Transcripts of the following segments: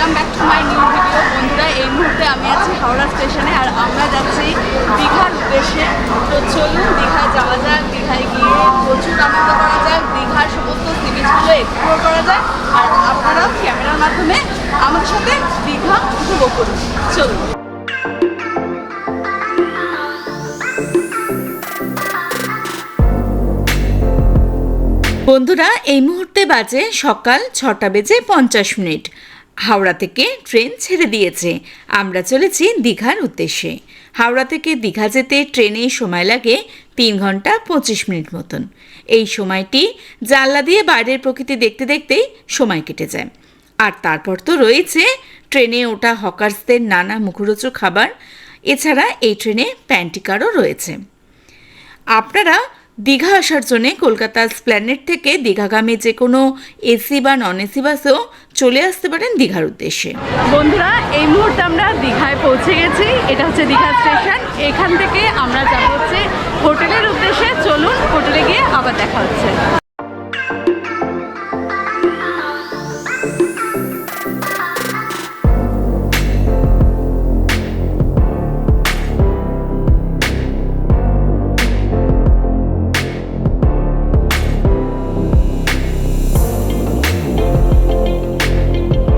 Welcome back to my new video. বন্ধুরা, এই মুহূর্তে আমি আছি হাওড়া স্টেশনে আর আমরা যাচ্ছি দীঘার উদ্দেশ্যে। তো চলুন দীঘায় যাওয়া যাক, দীঘায় গিয়ে প্রচুর আনন্দ করা যাক, দীঘার সমস্ত সি বিচগুলো এক্সপ্লোর করা যায় আর আপনারাও ক্যামেরার মাধ্যমে আমার সাথে দীঘা উপভোগ করুন। চলুন। বন্ধুরা, এই মুহূর্তে বাজে সকাল 6:50। হাওড়া থেকে ট্রেন ছেড়ে দিয়েছে। আমরা চলেছি দীঘার উদ্দেশ্যে। হাওড়া থেকে দীঘা যেতে ট্রেনে সময় লাগে 3 ঘন্টা 25 মিনিট মতন। এই সময়টি জানলা দিয়ে বাইরের প্রকৃতি দেখতে দেখতেই সময় কেটে যায়। আর তারপর তো রয়েছে ট্রেনে ওঠা হকার্সদের নানা মুখরোচক খাবার। এছাড়া এই ট্রেনে প্যান্টিকারও রয়েছে। আপনারা দীঘা আসার জন্যে কলকাতার স্প্ল্যানেড থেকে দীঘাগামী যে কোনো এসি বা নন এসি বাসেও চলে আসতে পারেন দীঘার উদ্দেশ্যে। বন্ধুরা, এই মুহূর্তে আমরা দীঘায় পৌঁছে গেছি। এটা হচ্ছে দীঘা স্টেশন। এখান থেকে আমরা যাব হচ্ছে হোটেলের উদ্দেশ্যে। চলুন হোটেলে গিয়ে আবার দেখা হচ্ছে।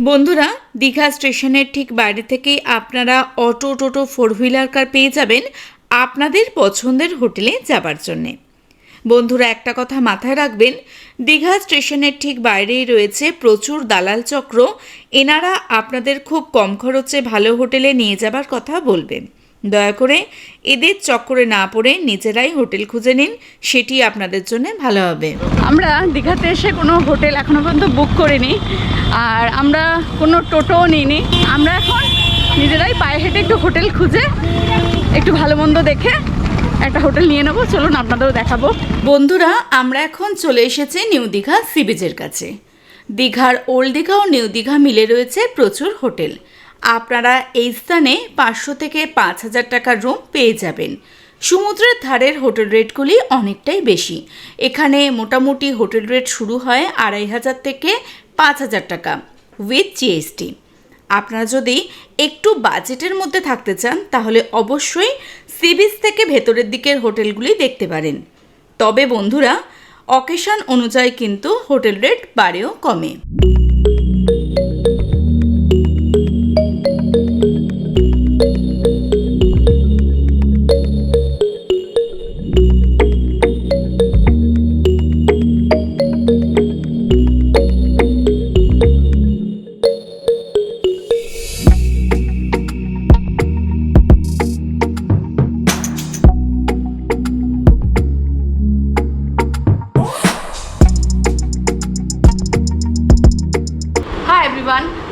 বন্ধুরা, দীঘা স্টেশনের ঠিক বাইরে থেকেই আপনারা অটো, টোটো, 4 হুইলার কার পেয়ে যাবেন আপনাদের পছন্দের হোটেলে যাবার জন্যে। বন্ধুরা, একটা কথা মাথায় রাখবেন, দীঘা স্টেশনের ঠিক বাইরেই রয়েছে প্রচুর দালাল চক্র। এনারা আপনাদের খুব কম খরচে ভালো হোটেলে নিয়ে যাবার কথা বলবেন। দয়া করে এদের চক্করে না পড়ে নিজেরাই হোটেল খুঁজে নিন, সেটি আপনাদের জন্য ভালো হবে। আমরা দীঘাতে এসে কোনো হোটেল এখনো পর্যন্ত বুক করিনি আর আমরা কোনো টোটোও নিইনি। আমরা এখন নিজেরাই পায়ে হেঁটে একটু হোটেল খুঁজে একটু ভালো মন্দ দেখে একটা হোটেল নিয়ে নেবো। চলুন আপনাদেরও দেখাবো। বন্ধুরা, আমরা এখন চলে এসেছি নিউ দীঘা সি বিচের কাছে। দীঘার ওল্ড দীঘা ও নিউ দীঘা মিলে রয়েছে প্রচুর হোটেল। আপনারা এই স্থানে 500 থেকে 5,000 টাকার রুম পেয়ে যাবেন। সমুদ্রের ধারের হোটেল রেটগুলি অনেকটাই বেশি। এখানে মোটামুটি হোটেল রেট শুরু হয় 2,500 থেকে 5,000 টাকা উইথ জিএসটি। আপনারা যদি একটু বাজেটের মধ্যে থাকতে চান তাহলে অবশ্যই সি বিচ থেকে ভেতরের দিকের হোটেলগুলি দেখতে পারেন। তবে বন্ধুরা, অকেশন অনুযায়ী কিন্তু হোটেল রেট বাড়েও কমে।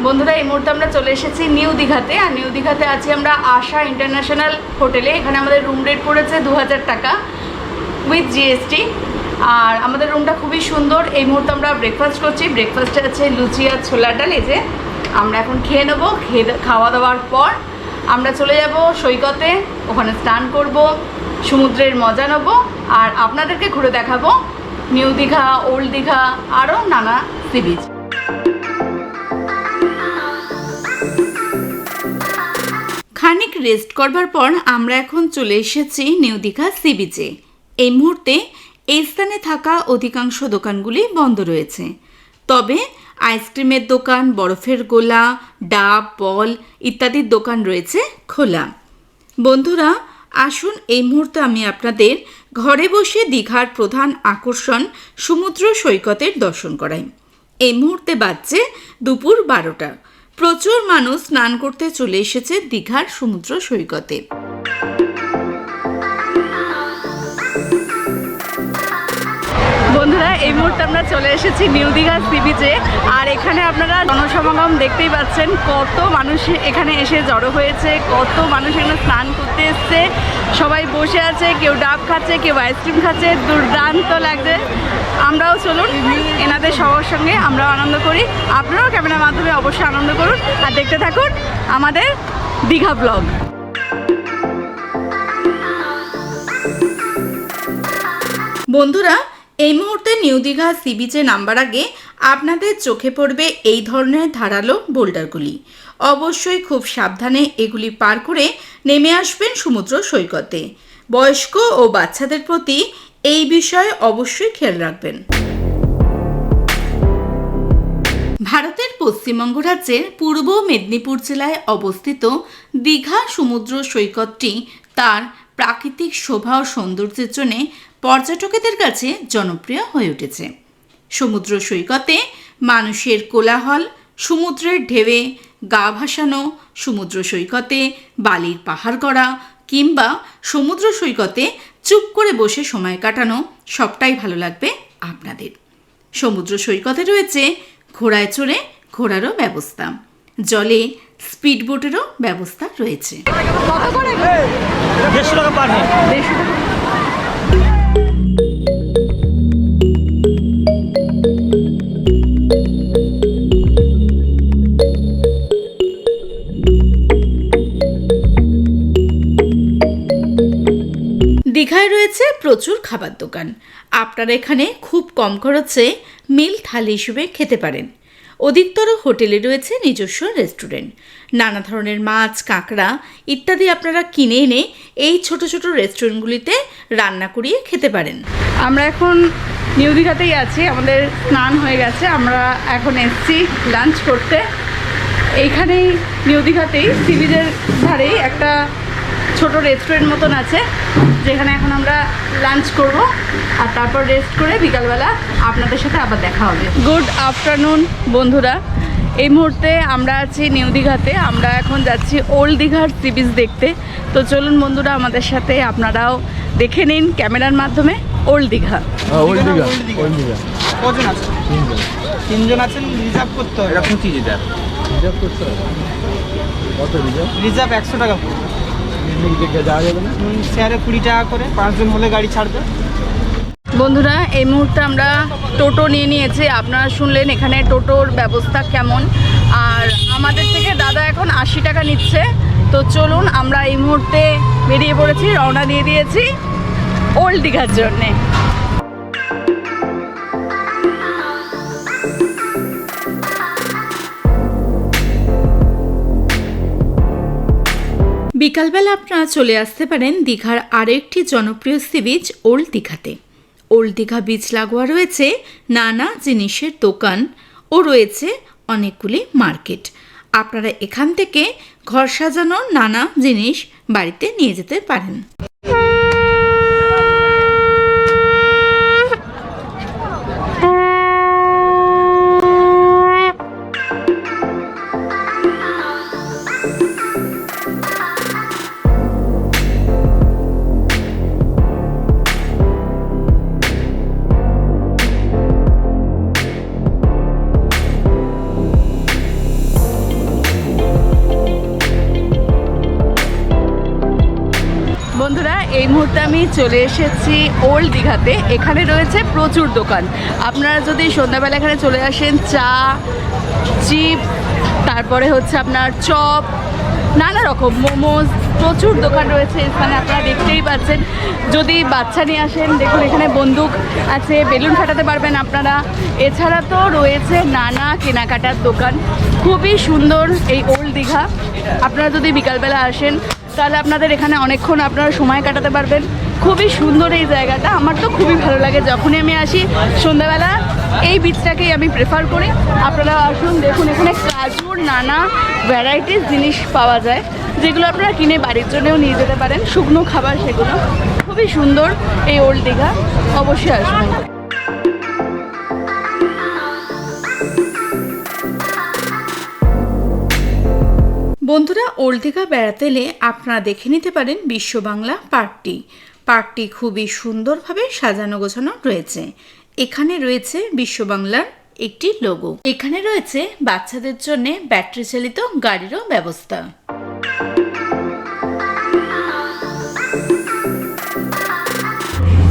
বন্ধুরা, এই মুহূর্তে আমরা চলে এসেছি নিউ দীঘাতে। আর নিউ দীঘাতে আছি আমরা আশা ইন্টারন্যাশনাল হোটেলে। এখানে আমাদের রুম রেট পড়েছে 2,000 টাকা উইথ জিএসটি। আর আমাদের রুমটা খুবই সুন্দর। এই মুহূর্তে আমরা ব্রেকফাস্ট করছি। ব্রেকফাস্টে আছে লুচি আর ছোলার ডাল। এই যে আমরা এখন খেয়ে নেবো। খাওয়া দাওয়ার পর আমরা চলে যাব সৈকতে, ওখানে স্নান করব, সমুদ্রের মজা নেবো আর আপনাদেরকে ঘুরে দেখাবো নিউ দীঘা, ওল্ড দীঘা, আরও নানা সি বিচ। খানিক রেস্ট করবার পর আমরা এখন চলে এসেছি নিউ দীঘা সি বিচে। এই মুহূর্তে এই স্থানে থাকা অধিকাংশ দোকানগুলি বন্ধ রয়েছে। তবে আইসক্রিমের দোকান, বরফের গোলা, ডাব, বল ইত্যাদির দোকান রয়েছে খোলা। বন্ধুরা, আসুন এই মুহূর্তে আমি আপনাদের ঘরে বসে দীঘার প্রধান আকর্ষণ সমুদ্র সৈকতের দর্শন করাই। এই মুহূর্তে বাজছে দুপুর 12টা। প্রচুর মানুষ স্নান করতে চলে এসেছে দীঘার সমুদ্র সৈকতে। বন্ধুরা, এই মুহূর্তে আমরা চলে এসেছি নিউ দীঘা সি বিচে। আর এখানে আপনারা জনসমাগম দেখতেই পাচ্ছেন। কত মানুষ এখানে এসে জড়ো হয়েছে, কত মানুষ এখানে স্নান করতে এসছে। সবাই বসে আছে, কেউ ডাব খাচ্ছে, কেউ আইসক্রিম খাচ্ছে। দুর্দান্ত লাগছে। আমরাও চলুন এনাদের সবার সঙ্গে আমরাও আনন্দ করি। আপনারাও ক্যামেরার মাধ্যমে অবশ্যই আনন্দ করুন আর দেখতে থাকুন আমাদের দীঘা ব্লগ। বন্ধুরা, এই মুহূর্তে নিউ দীঘা সি বিচে নামবার আগে আপনাদের চোখে পড়বে এই ধরনের ধারালো বোল্ডারগুলি। অবশ্যই খুব সাবধানে এগুলি পার করে নেমে আসবেন সমুদ্র সৈকতে। বয়স্ক ও বাচ্চাদের প্রতি এই বিষয়ে অবশ্যই খেয়াল রাখবেন। ভারতের পশ্চিমবঙ্গ রাজ্যের পূর্ব মেদিনীপুর জেলায় অবস্থিত দীঘা সমুদ্র সৈকতটি তার প্রাকৃতিক শোভা ও সৌন্দর্যের জন্য পর্যটকদের কাছে জনপ্রিয় হয়ে উঠেছে। সমুদ্র সৈকতে মানুষের কোলাহল, সমুদ্রের ঢেউয়ে গা ভাসানো, সমুদ্র সৈকতে বালির পাহাড় করা কিংবা সমুদ্র সৈকতে চুপ করে বসে সময় কাটানো সবটাই ভালো লাগবে আপনাদের। সমুদ্র সৈকতে রয়েছে ঘোড়ায় চড়ে ঘোরারও ব্যবস্থা, জলে স্পিড বোটেরও ব্যবস্থা রয়েছে। দীঘায় রয়েছে প্রচুর খাবার দোকান। আপনারা এখানে খুব কম খরচে মিল থালি হিসেবে খেতে পারেন। অধিকতর হোটেলে রয়েছে নিজস্ব রেস্টুরেন্ট। নানা ধরনের মাছ, কাঁকড়া ইত্যাদি আপনারা কিনে এনে এই ছোট ছোট রেস্টুরেন্টগুলিতে রান্না করিয়ে খেতে পারেন। আমরা এখন নিউ দীঘাতেই আছি, আমাদের স্নান হয়ে গেছে, আমরা এখন এসেছি লাঞ্চ করতে। এইখানেই নিউ দীঘাতেই সি বিচের ধারেই একটা ছোট রেস্টুরেন্ট মতন আছে, যেখানে এখন আমরা লাঞ্চ করব আর তারপর রেস্ট করে বিকালবেলা আপনাদের সাথে আবার দেখা হবে। গুড আফটারনুন বন্ধুরা, এই মুহূর্তে আমরা আছি নিউ দীঘাতে। আমরা এখন যাচ্ছি ওল্ড দীঘার সি বিচ দেখতে। তো চলুন বন্ধুরা আমাদের সাথে, আপনারাও দেখে নিন ক্যামেরার মাধ্যমে ওল্ড দীঘা। কজন আছে? তিনজন আছেন। রিজার্ভ করতে হবে। এরকম কি রিজার্ভ করতে হবে? কত রিজার্ভ? 100 টাকা করে। যাওয়া যাবে না? শেয়ারে 20 টাকা করে, 5 জন হলে গাড়ি ছাড়বে। বন্ধুরা এই মুহূর্তে আমরা টোটো নিয়ে নিয়েছি। আপনারা শুনলেন এখানে টোটোর ব্যবস্থা কেমন, আর আমাদের থেকে দাদা এখন 80 টাকা নিচ্ছে। তো চলুন আমরা এই মুহূর্তে বেরিয়ে পড়েছি, রওনা দিয়ে দিয়েছি ওল্ড দীঘার জন্যে। বিকালবেলা আপনারা চলে আসতে পারেন দীঘার আরও একটি জনপ্রিয় সি বিচ ওল্ড দীঘাতে। ওল্ড দীঘা বিচ লাগোয়া রয়েছে নানা জিনিসের দোকান ও রয়েছে অনেকগুলি মার্কেট। আপনারা এখান থেকে ঘর সাজানোর নানা জিনিস বাড়িতে নিয়ে যেতে পারেন। বন্ধুরা এই মুহূর্তে আমি চলে এসেছি ওল্ড দীঘাতে। এখানে রয়েছে প্রচুর দোকান। আপনারা যদি সন্ধ্যাবেলা এখানে চলে আসেন, চা, চিপ, তারপরে হচ্ছে আপনার চপ, নানা রকম মোমোজ, প্রচুর দোকান রয়েছে এখানে, আপনারা দেখতেই পাচ্ছেন। যদি বাচ্চা নিয়ে আসেন, দেখুন এখানে বন্দুক আছে, বেলুন ফাটাতে পারবেন আপনারা। এছাড়া তো রয়েছে নানা কেনাকাটার দোকান। খুবই সুন্দর এই ওল্ড দীঘা। আপনারা যদি বিকালবেলা আসেন তাহলে আপনাদের এখানে অনেকক্ষণ আপনারা সময় কাটাতে পারবেন। খুবই সুন্দর এই জায়গাটা, আমার তো খুবই ভালো লাগে। যখনই আমি আসি সন্ধ্যাবেলা এই বিচটাকেই আমি প্রেফার করি। আপনারা আসুন, দেখুন এখানে কাজুর নানা ভ্যারাইটিস জিনিস পাওয়া যায়, যেগুলো আপনারা কিনে বাড়ির জন্যও নিয়ে যেতে পারেন, শুকনো খাবার সেগুলো। খুবই সুন্দর এই ওল্ড দীঘা, অবশ্যই আসবেন। বন্ধুরা ওল্ড দীঘা বেড়াতে এলে আপনারা দেখে নিতে পারেন বিশ্ব বাংলা পার্কটি। পার্কটি খুবই সুন্দরভাবে সাজানো গোছানো রয়েছে। এখানে রয়েছে বিশ্ব বাংলার একটি লোগো। এখানে রয়েছে বাচ্চাদের জন্য ব্যাটারি চালিত গাড়িরও ব্যবস্থা।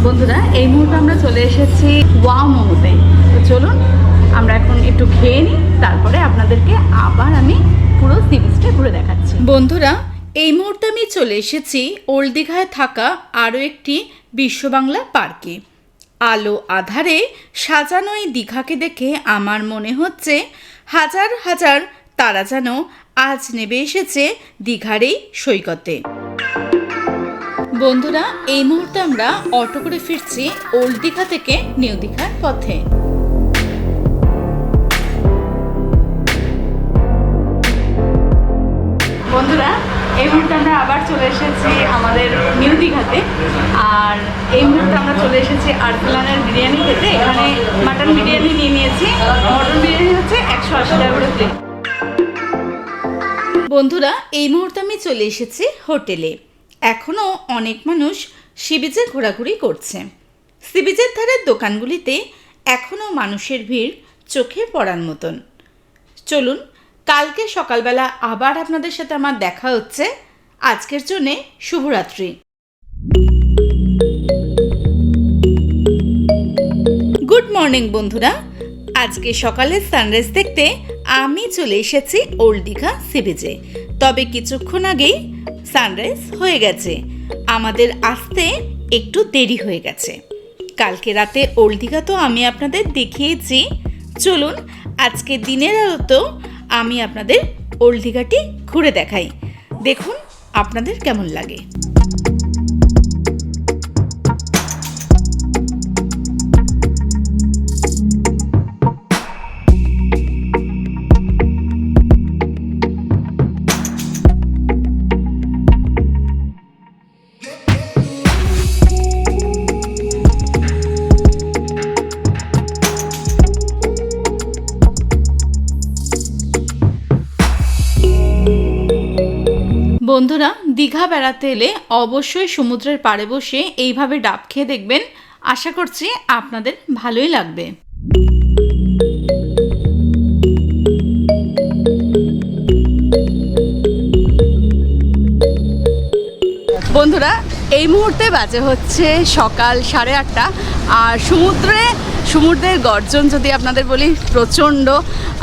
বন্ধুরা এই মুহূর্তে আমরা চলে এসেছি ওয়াও মোমোতে। তো চলুন আমরা এখন একটু খেয়ে নিই, তারপরে আপনাদেরকে আবার আমি পুরো সি বিচটা ঘুরে দেখাচ্ছি। বন্ধুরা এই মুহূর্তে আমি চলে এসেছি ওল্ড দীঘায় থাকা আরও একটি বিশ্ব বাংলা পার্কে। আলো আধারে সাজানো এই দীঘাকে দেখে আমার মনে হচ্ছে হাজার হাজার তারা যেন আজ নেমে এসেছে দীঘার এই সৈকতে। বন্ধুরা, এই মুহূর্তে আমরা অটো করে ফিরছি ওল্ড দীঘা থেকে নিউ দীঘার পথে। বন্ধুরা, এই মুহূর্তে আমরা আবার চলে এসেছি আমাদের নিউ দীঘাতে। আর এই মুহূর্তে আমরা চলে এসেছি আরসালানের বিরিয়ানি খেতে। এখানে মাটন বিরিয়ানি নিয়ে নিয়েছি, মটন বিরিয়ানি হচ্ছে 180 টাকা করে প্লেট। বন্ধুরা, এই মুহূর্তে আমি চলে এসেছি হোটেলে। এখনও অনেক মানুষ সি বিচে ঘোরাঘুরি করছে। সি বিচের ধারের দোকানগুলিতে এখনও মানুষের ভিড় চোখে পড়ার মতন। চলুন, কালকে সকালবেলা আবার আপনাদের সাথে আমার দেখা হচ্ছে। আজকের জন্যে শুভরাত্রি। গুড মর্নিং বন্ধুরা, আজকে সকালে সানরাইজ দেখতে আমি চলে এসেছি ওল্ড দীঘা সি বিচে। তবে কিছুক্ষণ আগেই সানরাইজ হয়ে গেছে, আমাদের আসতে একটু দেরি হয়ে গেছে। কালকে রাতে ওল্ড দীঘা তো আমি আপনাদের দেখিয়েছি। চলুন আজকে দিনের আলোতেও আমি আপনাদের ওল্ড দীঘাটি ঘুরে দেখাই, দেখুন আপনাদের কেমন লাগে। বন্ধুরা, দীঘা বেড়াতে এলে অবশ্যই সমুদ্রের পাড়ে বসে এইভাবে ডাব খেয়ে দেখবেন। আশা করছি আপনাদের ভালোই লাগবে। বন্ধুরা, এই মুহূর্তে বাজে হচ্ছে সকাল 8:30। আর সমুদ্রের গর্জন যদি আপনাদের বলি প্রচণ্ড,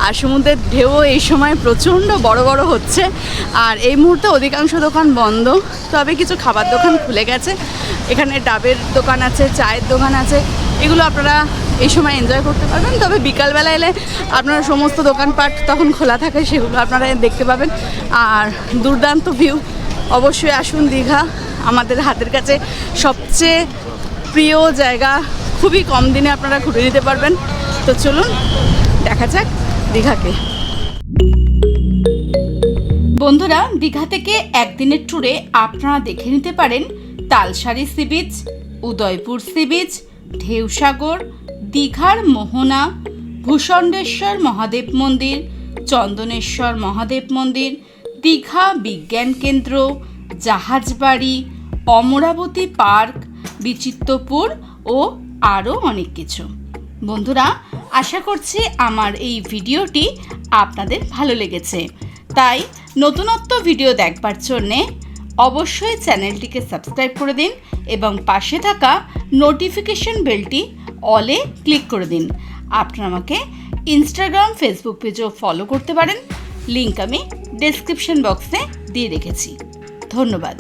আর সমুদ্রের ঢেউ এই সময় প্রচণ্ড বড় বড় হচ্ছে। আর এই মুহূর্তে অধিকাংশ দোকান বন্ধ, তবে কিছু খাবার দোকান খুলে গেছে। এখানে ডাবের দোকান আছে, চায়ের দোকান আছে, এগুলো আপনারা এই সময় এনজয় করতে পারবেন। তবে বিকালবেলা এলে আপনারা সমস্ত দোকানপাট তখন খোলা থাকে, সেগুলো আপনারা দেখতে পাবেন। আর দুর্দান্ত ভিউ। অবশ্যই আসুন দীঘা, আমাদের হাতের কাছে সবচেয়ে প্রিয় জায়গা। খুবই কম দিনে আপনারা ঘুরে নিতে পারবেন। তো চলুন দেখা যাক দীঘাকে। বন্ধুরা, দীঘা থেকে একদিনের ট্যুরে আপনারা দেখে নিতে পারেন Talsari sea beach, Udaipur sea beach, ঢেউ সাগর, দীঘার মোহনা, ভূষণ্ডেশ্বর মহাদেব মন্দির, চন্দনেশ্বর মহাদেব মন্দির, দীঘা বিজ্ঞান কেন্দ্র, জাহাজবাড়ি, অমরাবতী পার্ক, বিচিত্রপুর ও আরও অনেক কিছু। বন্ধুরা, আশা করছি আমার এই ভিডিওটি আপনাদের ভালো লেগেছে। তাই নতুনত্ব ভিডিও দেখবার জন্যে অবশ্যই চ্যানেলটিকে সাবস্ক্রাইব করে দিন এবং পাশে থাকা নোটিফিকেশন বেলটি অলে ক্লিক করে দিন। আপনারা আমাকে ইনস্টাগ্রাম, ফেসবুক পেজেও ফলো করতে পারেন। লিংক আমি ডেসক্রিপশন বক্সে দিয়ে রেখেছি। ধন্যবাদ।